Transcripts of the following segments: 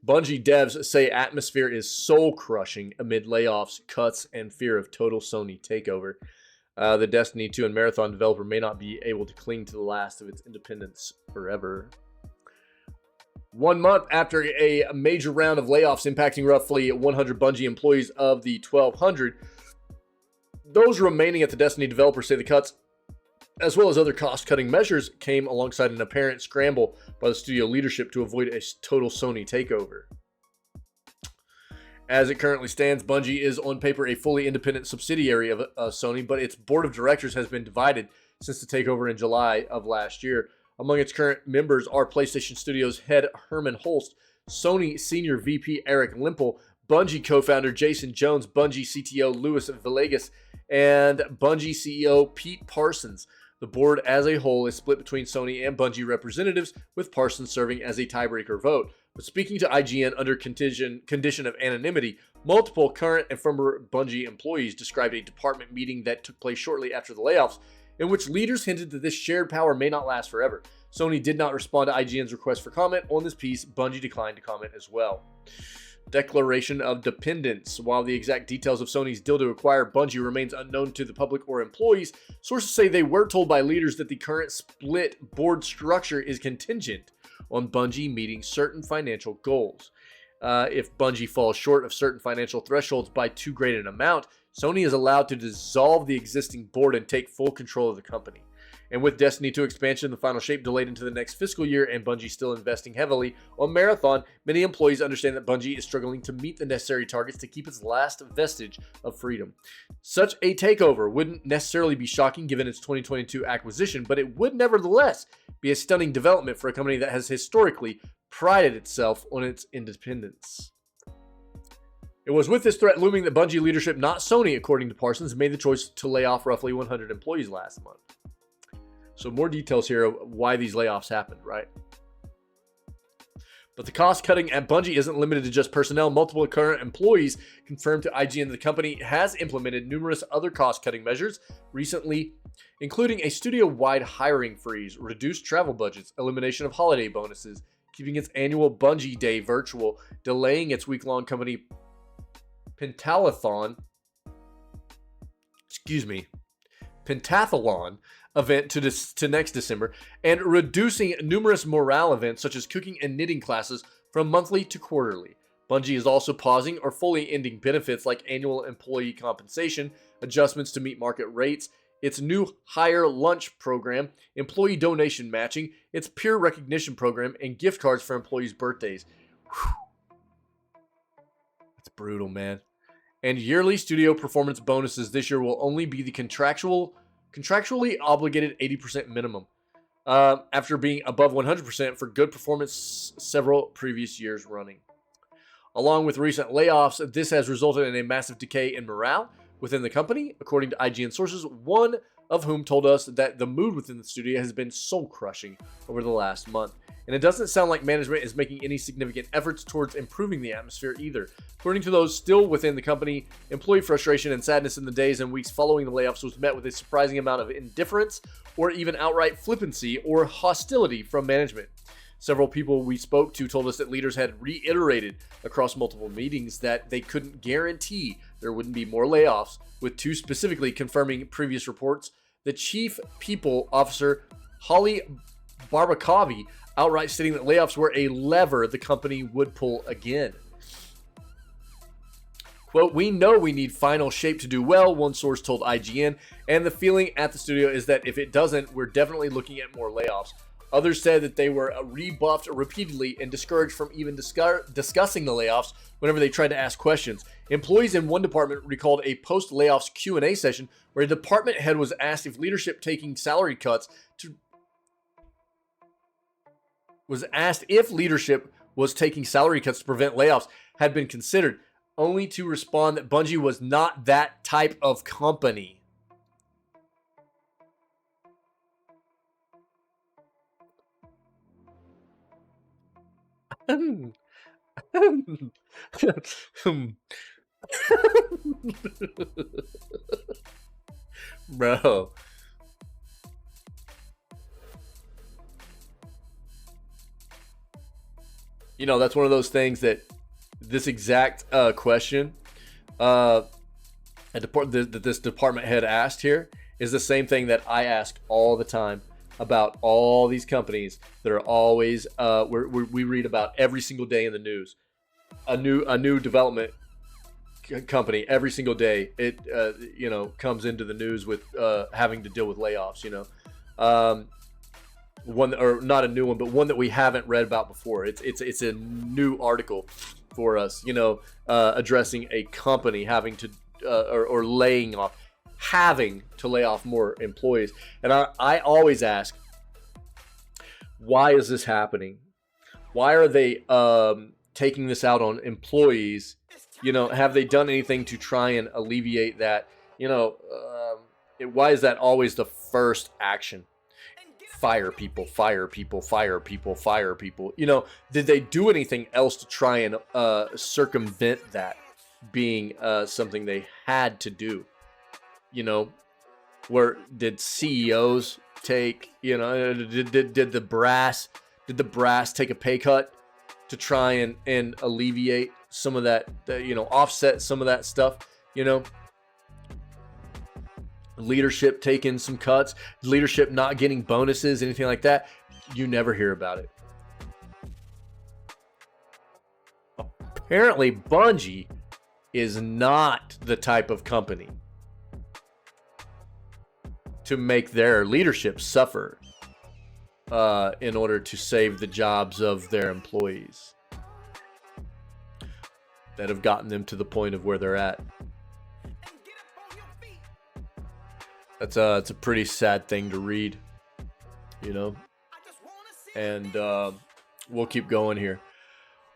Bungie devs say atmosphere is soul-crushing amid layoffs, cuts, and fear of total Sony takeover. The Destiny 2 and Marathon developer may not be able to cling to the last of its independence forever. 1 month after a major round of layoffs impacting roughly 100 Bungie employees of the 1,200, those remaining at the Destiny developer say the cuts, as well as other cost-cutting measures, came alongside an apparent scramble by the studio leadership to avoid a total Sony takeover. As it currently stands, Bungie is on paper a fully independent subsidiary of Sony, but its board of directors has been divided since the takeover in July of last year. Among its current members are PlayStation Studios head Herman Holst, Sony senior VP Eric Limpel, Bungie co-founder Jason Jones, Bungie CTO Luis Villegas, and Bungie CEO Pete Parsons. The board as a whole is split between Sony and Bungie representatives, with Parsons serving as a tiebreaker vote. But speaking to IGN under condition of anonymity, multiple current and former Bungie employees described a department meeting that took place shortly after the layoffs, in which leaders hinted that this shared power may not last forever. Sony did not respond to IGN's request for comment on this piece. Bungie declined to comment as well. Declaration of dependence. While the exact details of Sony's deal to acquire Bungie remains unknown to the public or employees, sources say they were told by leaders that the current split board structure is contingent on Bungie meeting certain financial goals. If Bungie falls short of certain financial thresholds by too great an amount, Sony is allowed to dissolve the existing board and take full control of the company. And with Destiny 2 expansion, the final shape delayed into the next fiscal year, and Bungie still investing heavily on Marathon, many employees understand that Bungie is struggling to meet the necessary targets to keep its last vestige of freedom. Such a takeover wouldn't necessarily be shocking given its 2022 acquisition, but it would nevertheless be a stunning development for a company that has historically prided itself on its independence. It was with this threat looming that Bungie leadership, not Sony, according to Parsons, made the choice to lay off roughly 100 employees last month. So more details here of why these layoffs happened, right? But the cost cutting at Bungie isn't limited to just personnel. Multiple current employees confirmed to IGN that the company has implemented numerous other cost cutting measures recently, including a studio-wide hiring freeze, reduced travel budgets, elimination of holiday bonuses, keeping its annual Bungie Day virtual, delaying its week-long company Pentathlon event to next December, and reducing numerous morale events such as cooking and knitting classes from monthly to quarterly. Bungie is also pausing or fully ending benefits like annual employee compensation, adjustments to meet market rates, its new hire lunch program, employee donation matching, its peer recognition program, and gift cards for employees' birthdays. Whew. That's brutal, man. And yearly studio performance bonuses this year will only be the contractually obligated 80% minimum, after being above 100% for good performance several previous years running. Along with recent layoffs, this has resulted in a massive decay in morale within the company, according to IGN sources, one of whom told us that the mood within the studio has been soul-crushing over the last month. And it doesn't sound like management is making any significant efforts towards improving the atmosphere either. According to those still within the company, employee frustration and sadness in the days and weeks following the layoffs was met with a surprising amount of indifference or even outright flippancy or hostility from management. Several people we spoke to told us that leaders had reiterated across multiple meetings that they couldn't guarantee there wouldn't be more layoffs, with two specifically confirming previous reports. The chief people officer, Holly Barbakavi, outright stating that layoffs were a lever the company would pull again. Quote, "We know we need final shape to do well," one source told IGN, and the feeling at the studio is that if it doesn't, we're definitely looking at more layoffs. Others said that they were rebuffed repeatedly and discouraged from even discussing the layoffs whenever they tried to ask questions. Employees in one department recalled a post-layoffs Q&A session where a department head was asked if leadership taking salary cuts to prevent layoffs had been considered, only to respond that Bungie was not that type of company. Bro. You know, that's one of those things that this exact question that this department head asked here is the same thing that I ask all the time about all these companies that are always we read about every single day in the news. A new development company every single day. It you know, comes into the news with having to deal with layoffs. You know, one, or not a new one, but one that we haven't read about before. It's a new article for us. You know, addressing a company having to or laying off, having to lay off more employees. And I always ask, why is this happening? Why are they taking this out on employees? You know, have they done anything to try and alleviate that? You know, why is that always the first action? Fire people, fire people, fire people, fire people. You know, did they do anything else to try and circumvent that being something they had to do? You know, where did CEOs take, you know, did the brass take a pay cut to try and alleviate some of that, you know, offset some of that stuff? You know, leadership taking some cuts, leadership not getting bonuses, anything like that. You never hear about it. Apparently, Bungie is not the type of company to make their leadership suffer in order to save the jobs of their employees that have gotten them to the point of where they're at. It's a pretty sad thing to read, you know, and we'll keep going here.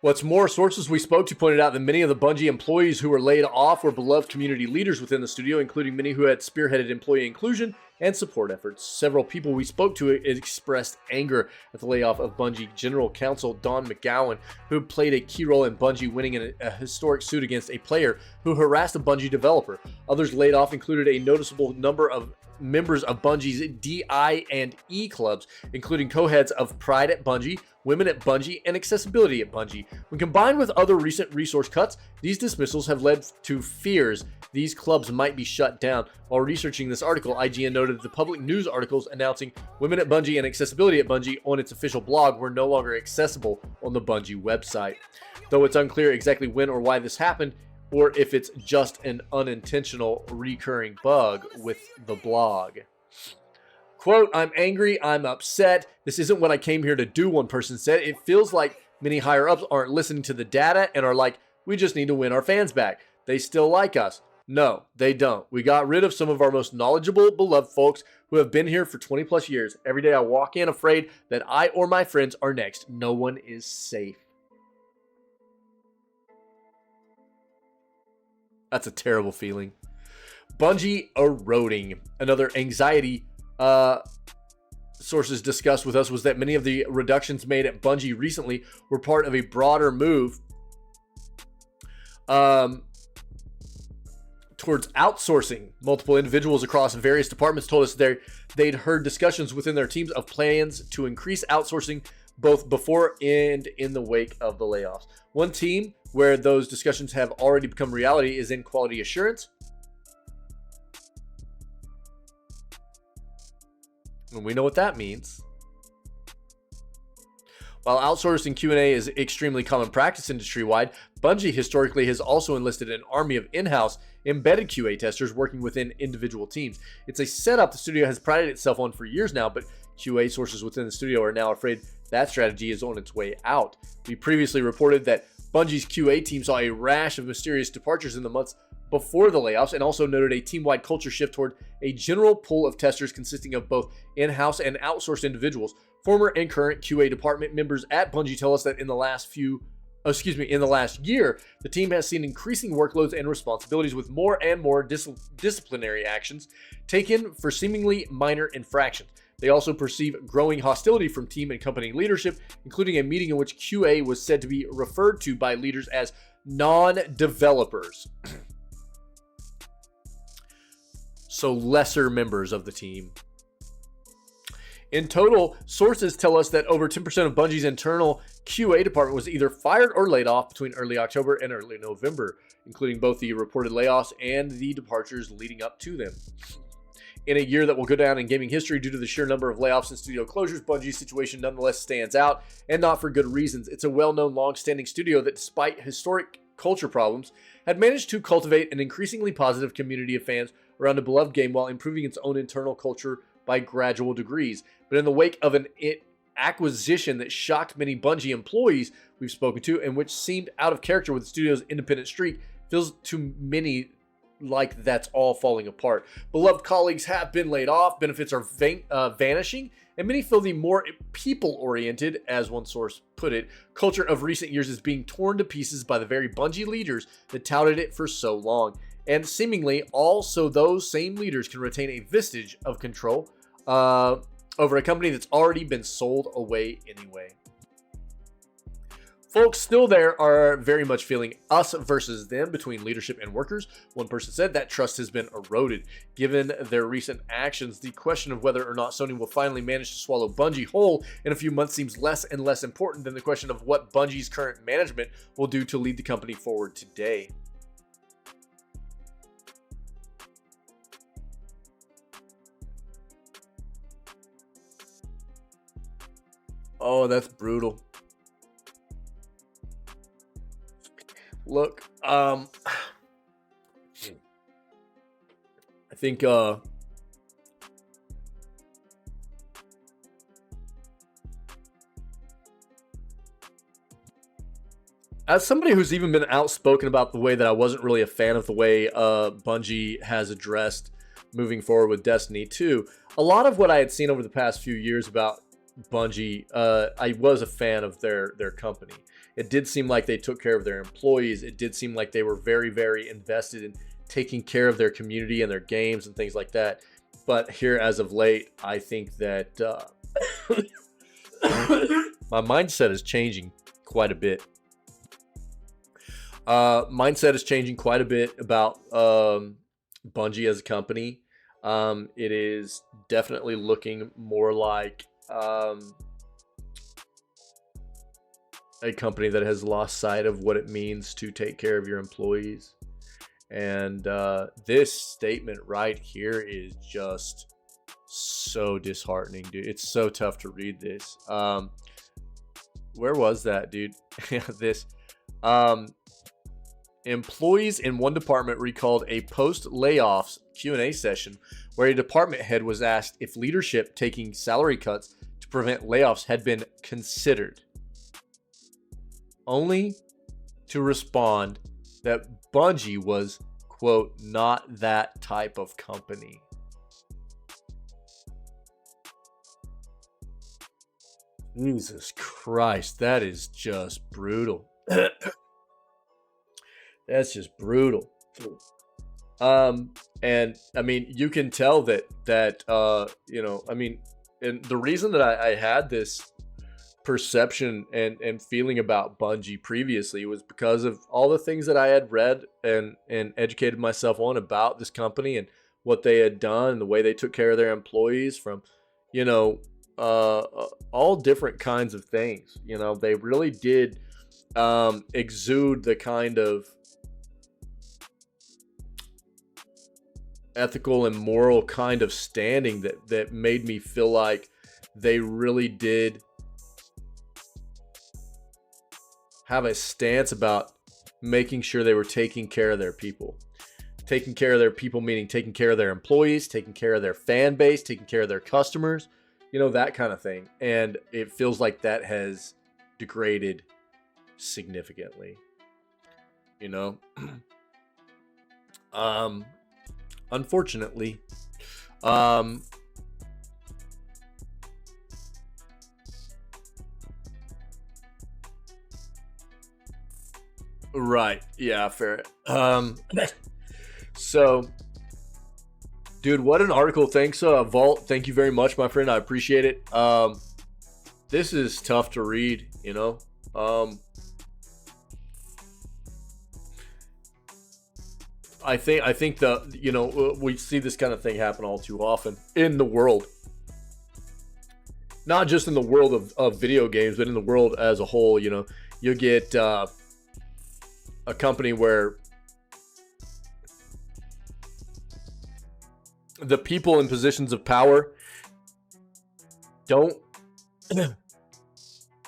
What's more, sources we spoke to pointed out that many of the Bungie employees who were laid off were beloved community leaders within the studio, including many who had spearheaded employee inclusion and support efforts. Several people we spoke to expressed anger at the layoff of Bungie General Counsel Don McGowan, who played a key role in Bungie winning a historic suit against a player who harassed a Bungie developer. Others laid off included a noticeable number of members of Bungie's DI and E clubs, including co-heads of Pride at Bungie, Women at Bungie, and Accessibility at Bungie. When combined with other recent resource cuts, these dismissals have led to fears these clubs might be shut down. While researching this article, IGN noted that the public news articles announcing Women at Bungie and Accessibility at Bungie on its official blog were no longer accessible on the Bungie website. Though it's unclear exactly when or why this happened, or if it's just an unintentional recurring bug with the blog. Quote, "I'm angry, I'm upset. This isn't what I came here to do," one person said. "It feels like many higher ups aren't listening to the data and are like, we just need to win our fans back. They still like us." No, they don't. We got rid of some of our most knowledgeable, beloved folks who have been here for 20 plus years. Every day I walk in afraid that I or my friends are next. No one is safe. That's a terrible feeling. Bungie eroding. Another anxiety sources discussed with us was that many of the reductions made at Bungie recently were part of a broader move towards outsourcing. Multiple individuals across various departments told us they'd heard discussions within their teams of plans to increase outsourcing both before and in the wake of the layoffs. One team where those discussions have already become reality is in quality assurance. And we know what that means. While outsourcing Q&A is extremely common practice industry-wide, Bungie historically has also enlisted an army of in-house embedded QA testers working within individual teams. It's a setup the studio has prided itself on for years now, but QA sources within the studio are now afraid that strategy is on its way out. We previously reported that Bungie's QA team saw a rash of mysterious departures in the months before the layoffs, and also noted a team-wide culture shift toward a general pool of testers consisting of both in-house and outsourced individuals. Former and current QA department members at Bungie tell us that in the last year, the team has seen increasing workloads and responsibilities, with more and more disciplinary actions taken for seemingly minor infractions. They also perceive growing hostility from team and company leadership, including a meeting in which QA was said to be referred to by leaders as non-developers. So lesser members of the team. In total, sources tell us that over 10% of Bungie's internal QA department was either fired or laid off between early October and early November, including both the reported layoffs and the departures leading up to them. In a year that will go down in gaming history due to the sheer number of layoffs and studio closures, Bungie's situation nonetheless stands out, and not for good reasons. It's a well-known, long-standing studio that, despite historic culture problems, had managed to cultivate an increasingly positive community of fans around a beloved game while improving its own internal culture by gradual degrees. But in the wake of an acquisition that shocked many Bungie employees we've spoken to, and which seemed out of character with the studio's independent streak, feels to many like that's all falling apart. Beloved colleagues have been laid off, benefits are vanishing, and many feel the more people-oriented, as one source put it, culture of recent years is being torn to pieces by the very Bungie leaders that touted it for so long. And seemingly, also those same leaders can retain a vestige of control over a company that's already been sold away anyway. Folks still there are very much feeling us versus them between leadership and workers. One person said that trust has been eroded. Given their recent actions, the question of whether or not Sony will finally manage to swallow Bungie whole in a few months seems less and less important than the question of what Bungie's current management will do to lead the company forward today. Oh, that's brutal. Look, I think as somebody who's even been outspoken about the way that I wasn't really a fan of the way Bungie has addressed moving forward with Destiny 2, a lot of what I had seen over the past few years about Bungie, I was a fan of their company. It did seem like they took care of their employees. It did seem like they were very, very invested in taking care of their community and their games and things like that. But here, as of late, I think that my mindset is changing quite a bit. Mindset is changing quite a bit about Bungie as a company. It is definitely looking more like a company that has lost sight of what it means to take care of your employees. And this statement right here is just so disheartening, dude. It's so tough to read this. Where was that, dude? This employees in one department recalled a post-layoffs Q&A session where a department head was asked if leadership taking salary cuts to prevent layoffs had been considered, only to respond that Bungie was, quote, not that type of company. Jesus Christ, that is just brutal. That's just brutal. And I mean, you can tell that you know, I mean, and the reason that I had this perception and feeling about Bungie previously was because of all the things that I had read and educated myself on about this company and what they had done and the way they took care of their employees from, you know, all different kinds of things. You know, they really did exude the kind of ethical and moral kind of standing that made me feel like they really did have a stance about making sure they were taking care of their people. Taking care of their people meaning taking care of their employees, taking care of their fan base, taking care of their customers, you know, that kind of thing. And it feels like that has degraded significantly, you know. Unfortunately, right, yeah, fair. So, dude, what an article. Thanks, Vault. Thank you very much, my friend. I appreciate it. This is tough to read, you know. I think the, you know, we see this kind of thing happen all too often in the world. not just in the world of video games, but in the world as a whole. You know, you get a company where the people in positions of power don't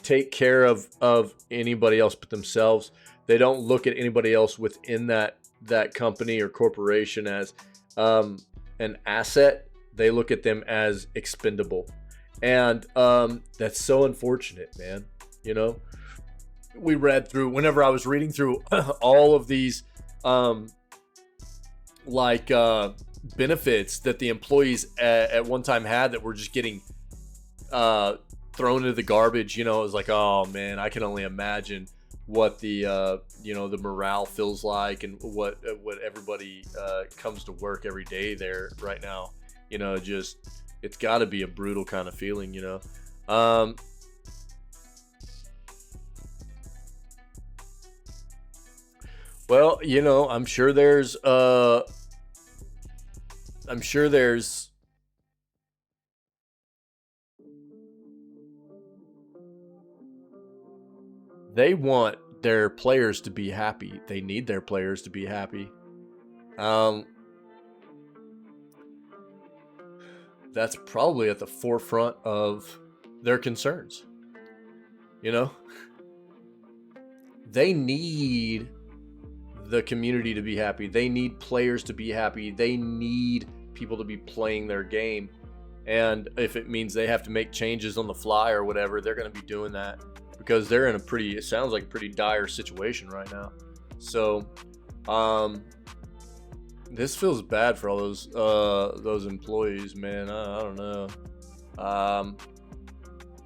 take care of anybody else but themselves. They don't look at anybody else within that company or corporation as an asset. They look at them as expendable. And that's so unfortunate, man. You know, we read through, whenever I was reading through all of these benefits that the employees at one time had that were just getting thrown into the garbage, you know, it was like, oh man, I can only imagine what the you know, the morale feels like, and what everybody comes to work every day there right now. You know, just, it's got to be a brutal kind of feeling, you know. Well, you know, I'm sure there's they want their players to be happy. They need their players to be happy. That's probably at the forefront of their concerns. You know, they need the community to be happy. They need players to be happy. They need people to be playing their game. And if it means they have to make changes on the fly or whatever, they're going to be doing that, because they're in a pretty, it sounds like a pretty dire situation right now. So, this feels bad for all those employees, man. I don't know.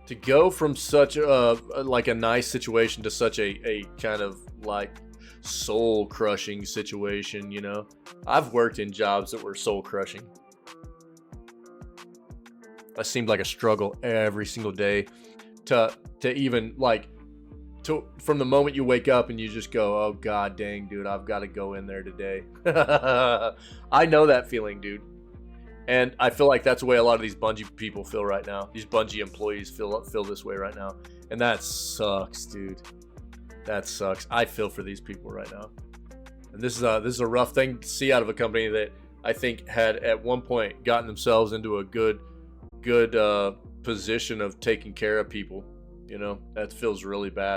To go from such a nice situation to such a kind of like soul crushing situation, you know. I've worked in jobs that were soul crushing. That seemed like a struggle every single day to even like from the moment you wake up and you just go, oh god dang, dude, I've got to go in there today. I know that feeling, dude. And I feel like that's the way a lot of these Bungie people feel right now. These Bungie employees feel this way right now. And that sucks, dude. That sucks. I feel for these people right now. And this is a rough thing to see out of a company that I think had at one point gotten themselves into a good position of taking care of people. You know, that feels really bad.